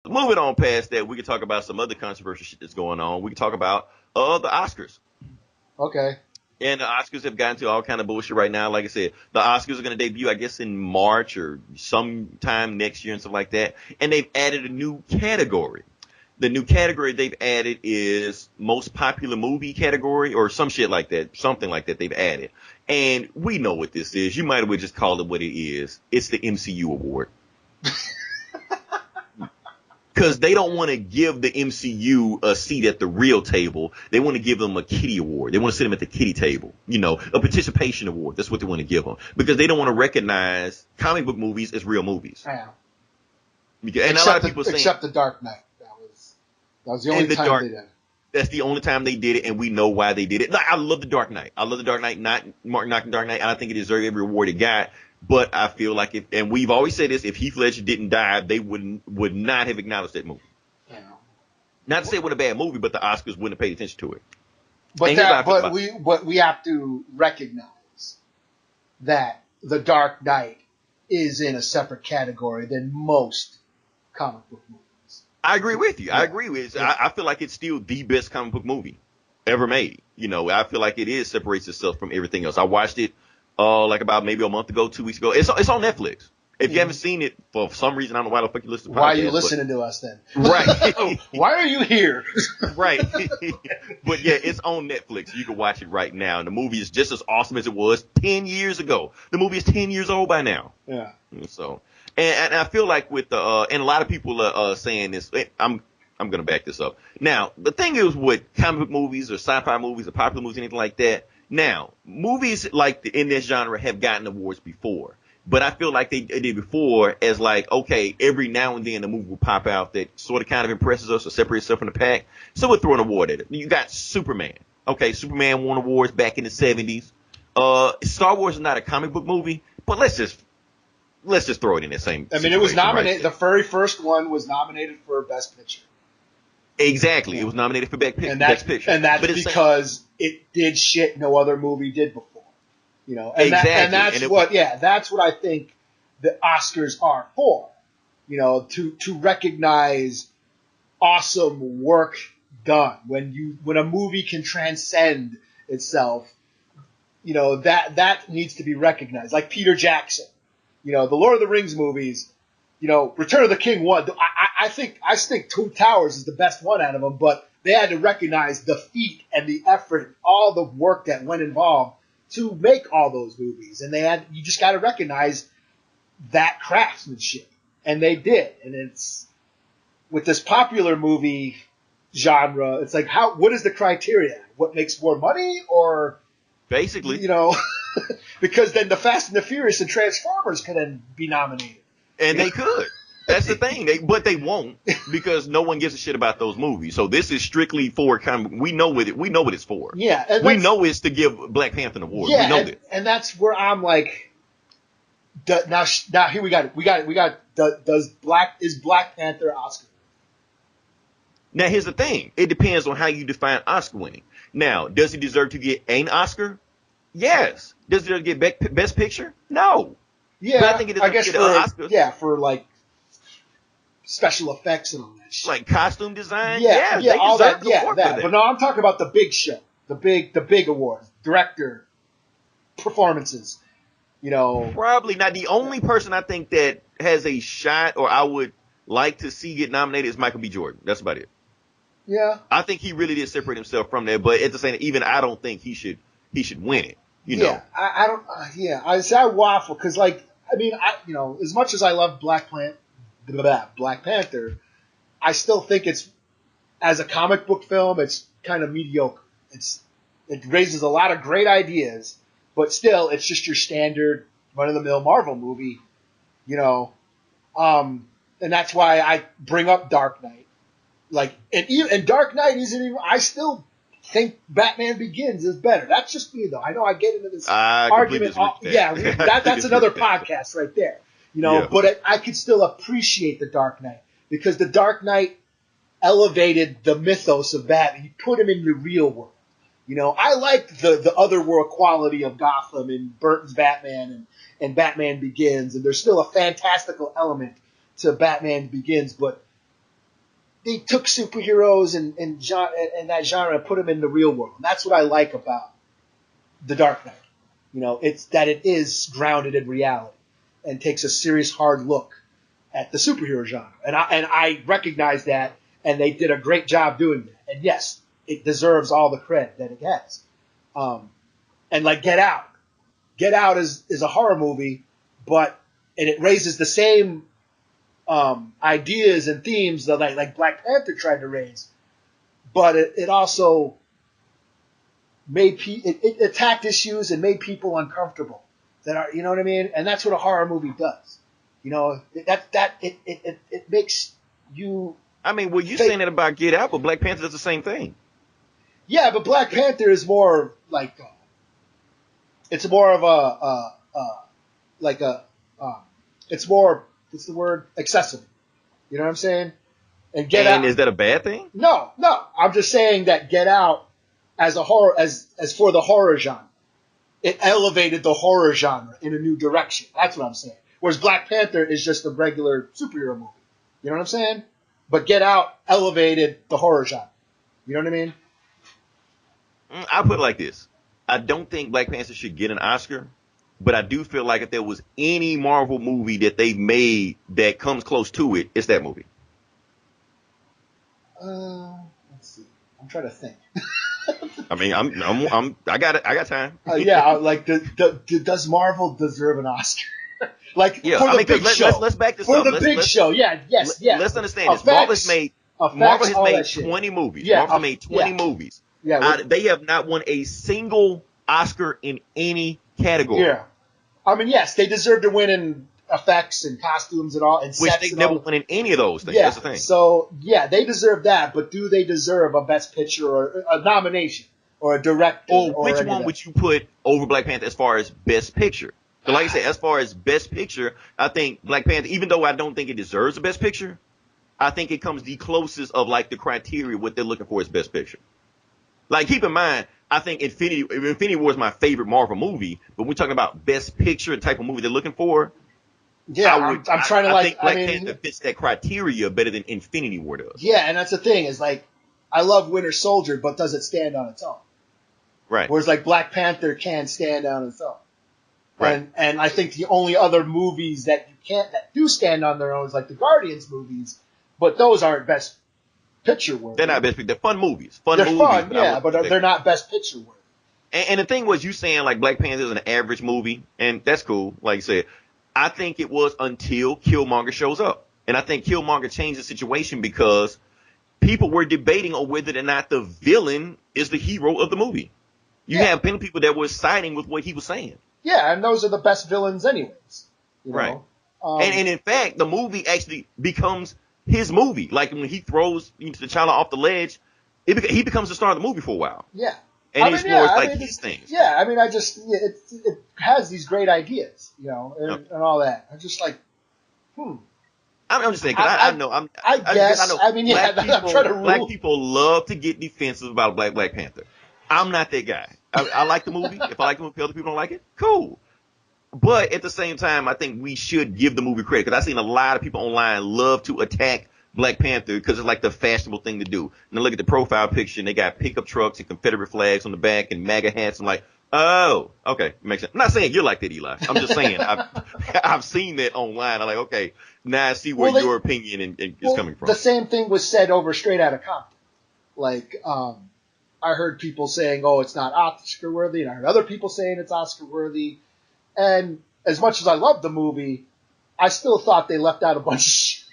moving on past that, we can talk about some other controversial shit that's going on. We can talk about the Oscars. Okay. And the Oscars have gotten to all kind of bullshit right now. Like I said, the Oscars are going to debut, I guess, in March or sometime next year and stuff like that. And they've added a new category. The new category they've added is most popular movie category or some shit like that. Something like that they've added. And we know what this is. You might as well just call it what it is. It's the MCU award. Because they don't want to give the MCU a seat at the real table. They want to give them a kiddie award. They want to sit them at the kiddie table. You know, a participation award. That's what they want to give them. Because they don't want to recognize comic book movies as real movies. Yeah. And a lot of people saying, except The Dark Knight. That was the only time they did it. That's the only time they did it, and we know why they did it. Like, I love The Dark Knight. I love The Dark Knight, not Martin knocking Dark Knight. I don't think it deserved every award it got. But I feel like and we've always said this, if Heath Ledger didn't die, they would not have acknowledged that movie. Yeah. Not to say it was a bad movie, but the Oscars wouldn't have paid attention to it. But we have to recognize that The Dark Knight is in a separate category than most comic book movies. I agree with you. Yeah. I agree with you. I feel like it's still the best comic book movie ever made. You know, I feel like it separates itself from everything else. I watched it like about maybe a month ago, 2 weeks ago. It's on Netflix. If you haven't seen it for some reason, I don't know why the fuck you listen to podcasts. Why are you listening to us then? Right. Why are you here? Right. But yeah, it's on Netflix. You can watch it right now. And the movie is just as awesome as it was 10 years ago. The movie is 10 years old by now. Yeah. So, and I feel like with and a lot of people are saying this, I'm going to back this up. Now, the thing is with comic book movies or sci-fi movies or popular movies, anything like that. Now, movies like in this genre have gotten awards before, but I feel like they did before as like, okay, every now and then a movie will pop out that sort of kind of impresses us or separates itself from the pack. So we'll throw an award at it. You got Superman. Okay, Superman won awards back in the 70s. Star Wars is not a comic book movie, but let's just throw it in the same. I mean, it was nominated. Right? The very first one was nominated for Best Picture. Exactly. Yeah. It was nominated for Best Picture. And that's because it did shit no other movie did before. You know, and that's what I think the Oscars are for. You know, to recognize awesome work done. When a movie can transcend itself, you know, that needs to be recognized. Like Peter Jackson. You know, the Lord of the Rings movies, you know, Return of the King won. I think Two Towers is the best one out of them, but they had to recognize the feat and the effort, all the work that went involved to make all those movies. And you just got to recognize that craftsmanship. And they did. And it's, with this popular movie genre, it's like, what is the criteria? What makes more money? Or, basically, you know, because then the Fast and the Furious and Transformers could then be nominated. And they could. That's the thing. But they won't, because no one gives a shit about those movies. So this is strictly for we know what it's for. Yeah. We know it's to give Black Panther an award. Yeah, we know that. And that's where I'm like, now here we got it. Is Black Panther Oscar? Now here's the thing. It depends on how you define Oscar winning. Now, does he deserve to get an Oscar? Yes. Does he deserve to get Best Picture? No. Yeah, but I think it deserves to get an Oscar. Yeah, for like special effects and all that shit. Like costume design? Yeah, all that. Yeah, that. But no, I'm talking about the big show, the big awards, director, performances. You know, probably not. The only person I think that has a shot, or I would like to see get nominated, is Michael B. Jordan. That's about it. Yeah, I think he really did separate himself from there. But at the same time, even I don't think he should win it. You know? I don't. I waffle because, like, I mean, as much as I love Black Panther, I still think it's, as a comic book film, it's kind of mediocre. It raises a lot of great ideas, but still, it's just your standard run-of-the-mill Marvel movie, you know. And that's why I bring up Dark Knight. Like, and Dark Knight isn't even. I still think Batman Begins is better. That's just me, though. I know I get into this argument. That's another podcast right there. You know, but I could still appreciate the Dark Knight, because the Dark Knight elevated the mythos of Batman. He put him in the real world. You know, I liked the other world quality of Gotham in Burton's Batman and Batman Begins, and there's still a fantastical element to Batman Begins, but they took superheroes and that genre and put them in the real world. And that's what I like about The Dark Knight. You know, it's that it is grounded in reality and takes a serious, hard look at the superhero genre. And I recognize that, and they did a great job doing that. And yes, it deserves all the credit that it has. And like Get Out. Get Out is a horror movie, and it raises the same ideas and themes that like Black Panther tried to raise, but it also made it attacked issues and made people uncomfortable. That are, you know what I mean? And that's what a horror movie does. You know, it makes you. I mean, well, you saying that about Get Out, but Black Panther does the same thing. Yeah, but Black Panther is more like it's more of it's more, what's the word? Accessible. You know what I'm saying? And Get Out. Is that a bad thing? No. I'm just saying that Get Out as a horror, as for the horror genre, it elevated the horror genre in a new direction. That's what I'm saying. Whereas Black Panther is just a regular superhero movie. You know what I'm saying? But Get Out elevated the horror genre. You know what I mean? I'll put it like this. I don't think Black Panther should get an Oscar, but I do feel like if there was any Marvel movie that they've made that comes close to it, it's that movie. Let's see. I'm trying to think. I mean, I got time. Does Marvel deserve an Oscar? Like, yeah, for the big show. Let's back this for up. For the big show, yes. Let's understand this. Marvel has made 20 movies. Yeah, Marvel has made 20 movies. Yeah, they have not won a single Oscar in any category. Yeah. I mean, yes, they deserve to win in effects and costumes and all, and which sets they never won in any of those things. Yeah. That's the thing. So, yeah, they deserve that, but do they deserve a Best Picture or a nomination or a director? Or which one would you put over Black Panther as far as Best Picture? So like I said, as far as Best Picture, I think Black Panther, even though I don't think it deserves a Best Picture, I think it comes the closest of like the criteria what they're looking for is Best Picture. Like, keep in mind, I think Infinity War is my favorite Marvel movie, but we're talking about Best Picture, the type of movie they're looking for. Yeah, I'm trying to I think Black Panther fits that criteria better than Infinity War does. Yeah, and that's the thing is like, I love Winter Soldier, but does it stand on its own? Right. Whereas like Black Panther can stand on its own. Right. And I think the only other movies that do stand on their own is like the Guardians movies, but those aren't Best Picture worthy. They're not Best Picture. They're fun movies. They're fun, yeah, but they're not Best Picture worthy. And the thing was, you saying like Black Panther is an average movie, and that's cool. Like you said, I think it was until Killmonger shows up, and I think Killmonger changed the situation because people were debating on whether or not the villain is the hero of the movie. You have plenty of people that were siding with what he was saying. Yeah, and those are the best villains anyways. You know? Right. And in fact, the movie actually becomes his movie. Like when he throws T'Challa off the ledge, he becomes the star of the movie for a while. Yeah. And he explores his things. Yeah, I mean, it has these great ideas, you know, and all that. I'm just like, I'm just saying, because I know. I guess. I mean, yeah, black people love to get defensive about Black Panther. I'm not that guy. I like the movie. If I like the movie, other people don't like it, cool. But at the same time, I think we should give the movie credit, because I've seen a lot of people online love to attack Black Panther because it's like the fashionable thing to do. And then look at the profile picture, and they got pickup trucks and Confederate flags on the back and MAGA hats. I'm like, oh, okay, makes sense. I'm not saying you're like that, Eli. I'm just saying I've seen that online. I'm like, okay, now I see where your opinion is coming from. The same thing was said over Straight Outta Compton. Like, I heard people saying, oh, it's not Oscar worthy, and I heard other people saying it's Oscar worthy. And as much as I loved the movie, I still thought they left out a bunch of shit.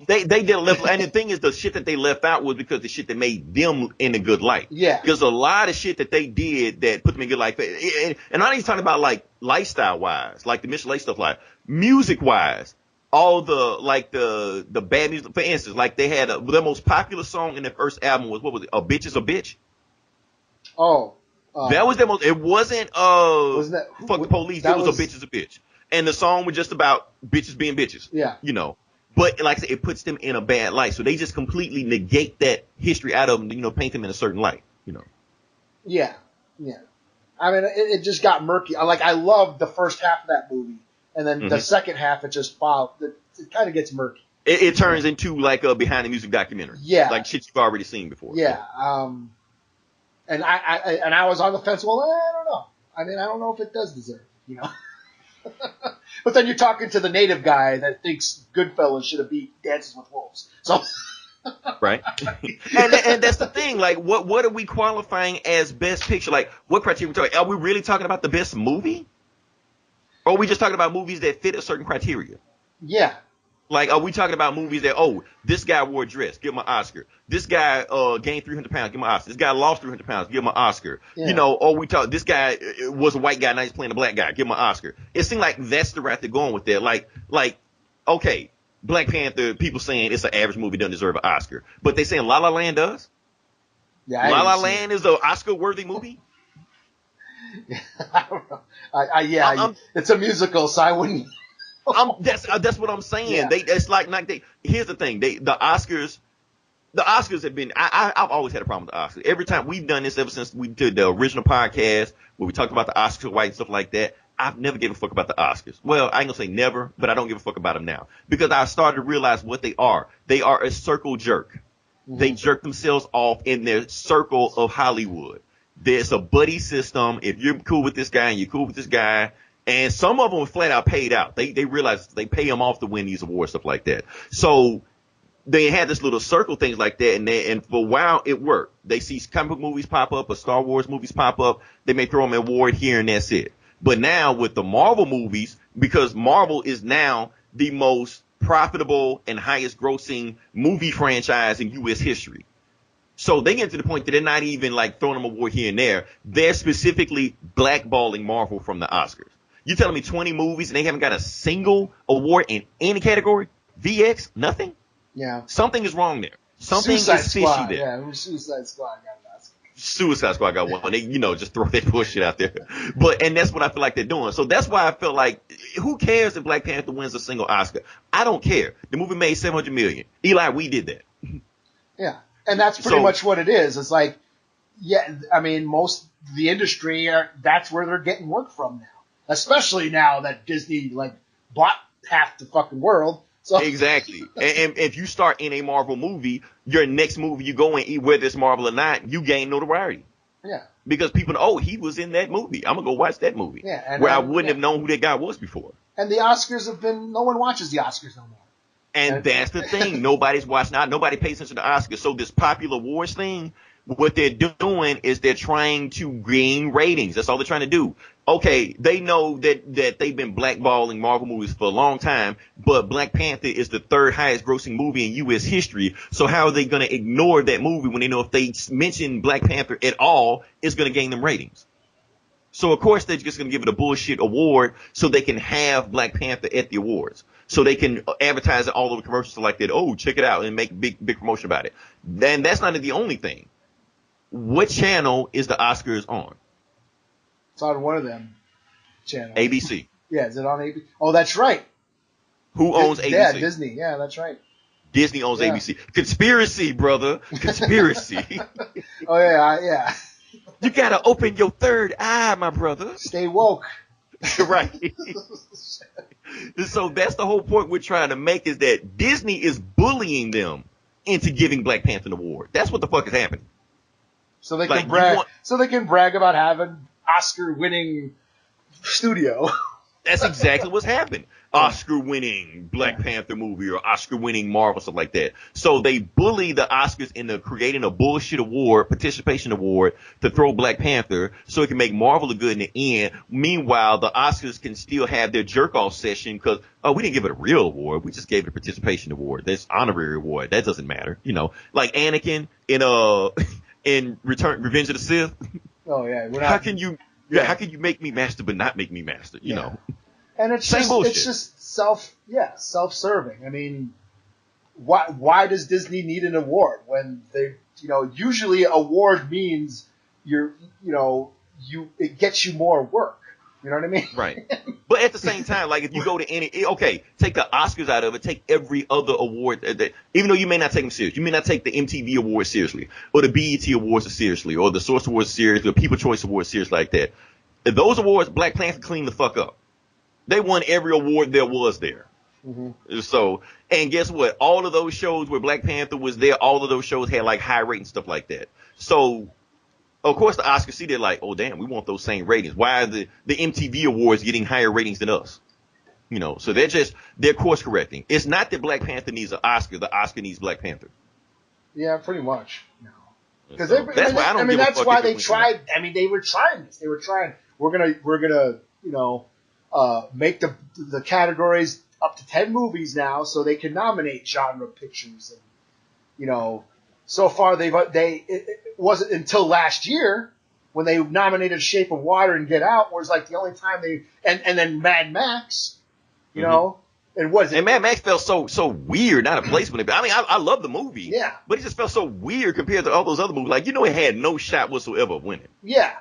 They did and the thing is, the shit that they left out was because the shit that made them in a good light. Yeah. Because a lot of shit that they did that put them in good light, and I'm not even talking about like lifestyle wise, like the Michelin stuff, like music wise, all the bad music. For instance, like they had their most popular song in their first album was, what was it? A Bitch is a Bitch. Oh. That was their most. It wasn't that, fuck the police. It was A Bitch is a Bitch, and the song was just about bitches being bitches. Yeah. You know. But like I said, it puts them in a bad light. So they just completely negate that history out of them, paint them in a certain light, Yeah. Yeah. I mean, it just got murky. I loved the first half of that movie. And then the second half, it just kind of gets murky. It turns into like a behind the music documentary. Yeah. Like shit you've already seen before. Yeah. And I was on the fence. Well, I don't know. I mean, I don't know if it does deserve it, you know. But then you're talking to the native guy that thinks Goodfellas should have beat Dances with Wolves. So. Right. and that's the thing. Like, what are we qualifying as best picture? Like, what criteria are we talking? Are we really talking about the best movie? Or are we just talking about movies that fit a certain criteria? Yeah. Like, are we talking about movies that, oh, this guy wore a dress, give him an Oscar. This guy gained 300 pounds, give him an Oscar. This guy lost 300 pounds, give him an Oscar. Yeah. You know, or we talk, this guy was a white guy, now he's playing a black guy, give him an Oscar. It seemed like that's the route they're going with that. Like, okay, Black Panther, people saying it's an average movie, doesn't deserve an Oscar. But they saying La La Land does? Yeah, La La Land is an Oscar-worthy movie? I don't know. It's a musical, so I wouldn't... That's what I'm saying. Yeah. Here's the thing. The Oscars have been. I've always had a problem with the Oscars. Every time we've done this, ever since we did the original podcast where we talked about the Oscars, white and stuff like that. I've never given a fuck about the Oscars. Well, I ain't gonna say never, but I don't give a fuck about them now because I started to realize what they are. They are a circle jerk. Mm-hmm. They jerk themselves off in their circle of Hollywood. There's a buddy system. If you're cool with this guy and you're cool with this guy. And some of them were flat out paid out. They realize they pay them off to win these awards, stuff like that. So they had this little circle things like that. And for a while it worked. They see comic book movies pop up or Star Wars movies pop up. They may throw them an award here and that's it. But now with the Marvel movies, because Marvel is now the most profitable and highest grossing movie franchise in U.S. history. So they get to the point that they're not even like throwing them an award here and there. They're specifically blackballing Marvel from the Oscars. You telling me 20 movies and they haven't got a single award in any category? VX? Nothing? Yeah. Something is wrong there. Something Suicide is fishy Squad, there. Yeah, Suicide Squad got an Oscar. Suicide Squad got one. They, just throw that bullshit out there. And that's what I feel like they're doing. So that's why I feel like, who cares if Black Panther wins a single Oscar? I don't care. The movie made $700 million. Eli, we did that. Yeah. And that's pretty much what it is. It's like, yeah, I mean, most of the industry, that's where they're getting work from now. Especially now that Disney, bought half the fucking world. So. Exactly. And if you start in a Marvel movie, your next movie you go in, whether it's Marvel or not, you gain notoriety. Yeah. Because people know, he was in that movie. I'm going to go watch that movie. Yeah. Where I wouldn't have known who that guy was before. And the Oscars no one watches the Oscars no more. And that's the thing. Nobody's watching out. Nobody pays attention to the Oscars. So this popular awards thing, what they're doing is they're trying to gain ratings. That's all they're trying to do. Okay, they know that they've been blackballing Marvel movies for a long time, but Black Panther is the third highest grossing movie in U.S. history. So how are they going to ignore that movie when they know if they mention Black Panther at all, it's going to gain them ratings? So of course they're just going to give it a bullshit award so they can have Black Panther at the awards. So they can advertise it all over commercials like that. Oh, check it out and make big promotion about it. Then that's not the only thing. What channel is the Oscars on? It's on one of them channels. ABC. Yeah, is it on ABC? Oh, that's right. Who owns ABC? Yeah, Disney. Yeah, that's right. Disney owns ABC. Conspiracy, brother. Conspiracy. Oh, yeah. You gotta open your third eye, my brother. Stay woke. Right. So that's the whole point we're trying to make, is that Disney is bullying them into giving Black Panther an award. That's what the fuck is happening. So they can brag. So they can brag about having Oscar-winning studio. That's exactly what's happened. Oscar-winning Black Panther movie or Oscar-winning Marvel, stuff like that. So they bully the Oscars into creating a bullshit award, participation award, to throw Black Panther so it can make Marvel look good in the end. Meanwhile, the Oscars can still have their jerk-off session because, we didn't give it a real award. We just gave it a participation award. That's honorary award. That doesn't matter. Like Anakin in Revenge of the Sith. Oh, yeah. How can you make me master but not make me master? You know. And it's just self-serving. I mean, why does Disney need an award when they, usually award means it gets you more work. You know what I mean? Right. But at the same time, like if you go to take the Oscars out of it, take every other award even though you may not take them seriously, you may not take the MTV Awards seriously, or the BET Awards seriously, or the Source Awards seriously, or People's Choice Awards seriously like that. If those awards, Black Panther clean the fuck up. They won every award there was there. Mm-hmm. So, and guess what? All of those shows where Black Panther was there, all of those shows had like high ratings, stuff like that. So, of course, the Oscars see they're like, oh damn, we want those same ratings. Why are the MTV Awards getting higher ratings than us? So they're course correcting. It's not that Black Panther needs an Oscar. The Oscar needs Black Panther. Yeah, pretty much. Because that's why I don't give a fuck. That's why they tried. I mean, they were trying this. They were trying. We're gonna make the categories up to 10 movies now, so they can nominate genre pictures. And so far it wasn't until last year when they nominated Shape of Water and Get Out was like the only time and then Mad Max. And Mad Max felt so weird, not a placement. I mean, I love the movie. Yeah. But it just felt so weird compared to all those other movies. Like, it had no shot whatsoever of winning. Yeah.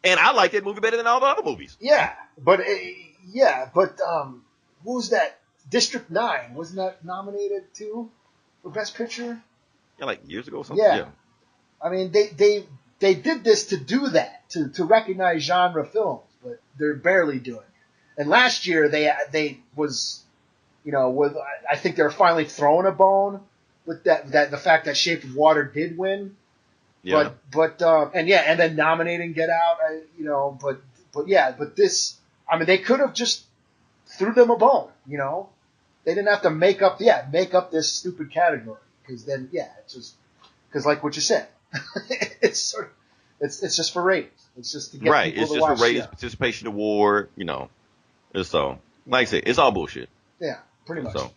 And I like that movie better than all the other movies. Yeah. But who was that? District 9. Wasn't that nominated too for Best Picture? Yeah, like years ago or something. Yeah. I mean, they did this to do that, to recognize genre films, but they're barely doing it. And last year they was, I think they were finally throwing a bone with that the fact that Shape of Water did win. Yeah. And then nominating Get Out, but this, I mean, they could have just threw them a bone, They didn't have to make up this stupid category because then, it's just, because like what you said, it's just for ratings. It's just to get right. people It's to just watch, for ratings, participation award, So, like I said, it's all bullshit. Yeah, pretty much. So,